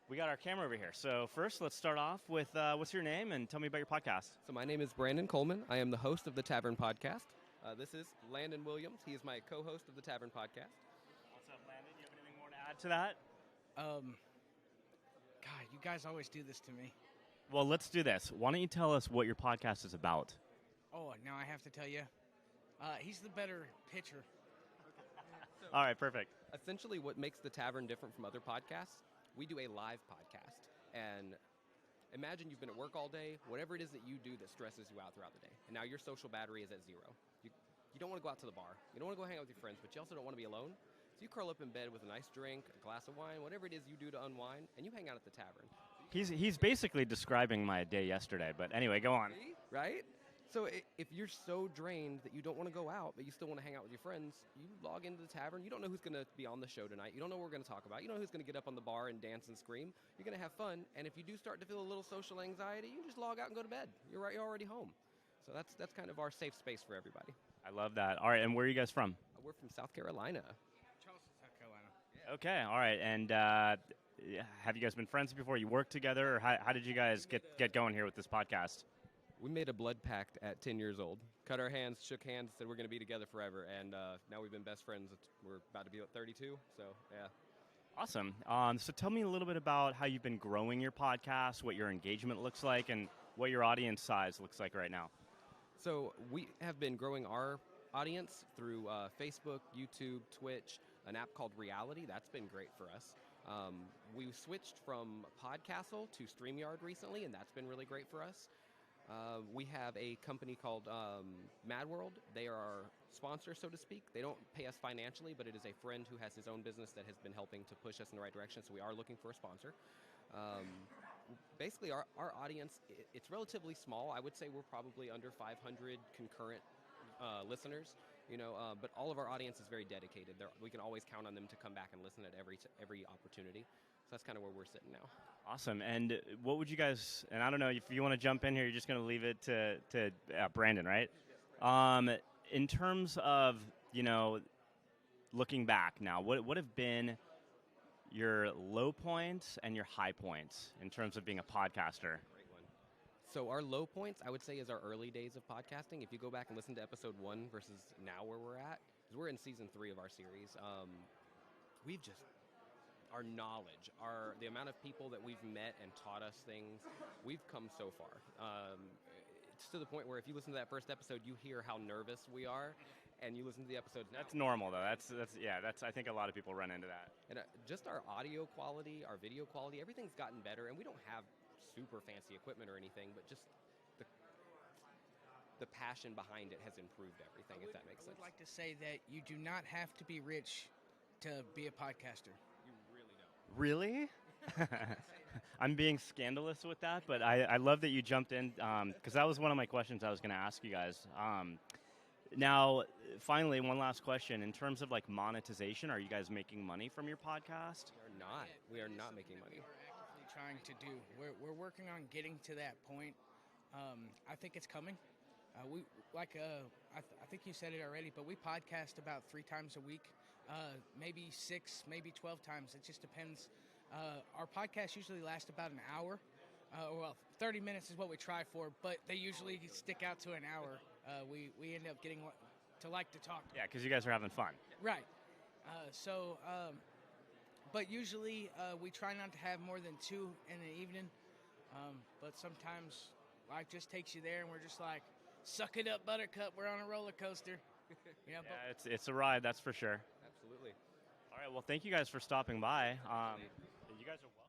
We got our camera over here. So first, let's start off with what's your name and tell me about your podcast. So my name is Brandon Coleman. I am the host of the Tavern Podcast. This is Landon Williams. He is my co-host of the Tavern Podcast. What's up, Landon? Do you have anything more to add to that? God, you guys always do this to me. Well, let's do this. Why don't you tell us what your podcast is about? Oh, now I have to tell you. He's the better pitcher. All right, perfect. Essentially, what makes the Tavern different from other podcasts, we do a live podcast. And imagine you've been at work all day, whatever it is that you do that stresses you out throughout the day. And now your social battery is at zero. You don't want to go out to the bar. You don't want to go hang out with your friends, but you also don't want to be alone. So you curl up in bed with a nice drink, a glass of wine, whatever it is you do to unwind, and you hang out at the Tavern. He's basically describing my day yesterday, but anyway, go on. See? Right? So if you're so drained that you don't want to go out, but you still want to hang out with your friends, you log into the Tavern. You don't know who's going to be on the show tonight. You don't know what we're going to talk about. You don't know who's going to get up on the bar and dance and scream. You're going to have fun, and if you do start to feel a little social anxiety, you just log out and go to bed. You're already home. So that's kind of our safe space for everybody. I love that. All right, and where are you guys from? We're from South Carolina. Charleston, South Carolina. Yeah. Okay, all right. And have you guys been friends before? You worked together? Or how did you guys get going here with this podcast? We made a blood pact at 10 years old. Cut our hands, shook hands, said we're going to be together forever. And now we've been best friends. We're about to be 32, so yeah. Awesome. So tell me a little bit about how you've been growing your podcast, what your engagement looks like, and what your audience size looks like right now. So we have been growing our audience through Facebook, YouTube, Twitch, an app called Reality. That's been great for us. We switched from Podcastle to StreamYard recently, and that's been really great for us. We have a company called Mad World. They are our sponsor, so to speak. They don't pay us financially, but it is a friend who has his own business that has been helping to push us in the right direction, so we are looking for a sponsor. Basically, our audience, it's relatively small. I would say we're probably under 500 concurrent listeners, but all of our audience is very dedicated. We can always count on them to come back and listen at every opportunity. So that's kind of where we're sitting now. Awesome. And what would you guys, and I don't know if you want to jump in here, you're just going to leave it to Brandon, right? In terms of, looking back now, what have been your low points and your high points in terms of being a podcaster? Great one. So our low points, I would say, is our early days of podcasting. If you go back and listen to episode 1 versus now where we're at, because we're in season 3 of our series, our knowledge, the amount of people that we've met and taught us things, we've come so far. It's to the point where if you listen to that first episode, you hear how nervous we are, and you listen to the episodes now. That's normal, though. That's I think a lot of people run into that. And just our audio quality, our video quality, everything's gotten better, and we don't have super fancy equipment or anything, but just the passion behind it has improved everything, if that makes sense. I would like to say that you do not have to be rich to be a podcaster. You really don't. Really? I'm being scandalous with that, but I love that you jumped in because that was one of my questions I was going to ask you guys. Now, finally, one last question. In terms of monetization, are you guys making money from your podcast? We are not. We are not making money. We're actively trying to do. We're working on getting to that point. I think it's coming. I think you said it already, but we podcast about 3 times a week, maybe 6, maybe 12 times. It just depends. Our podcasts usually last about an hour. 30 minutes is what we try for, but they usually stick out to an hour. We end up getting to like to talk. Yeah, because you guys are having fun. Right. But usually we try not to have more than 2 in the evening. But sometimes life just takes you there, and we're just like, suck it up, Buttercup. We're on a roller coaster. It's a ride, that's for sure. Absolutely. All right, well, thank you guys for stopping by. You guys are welcome.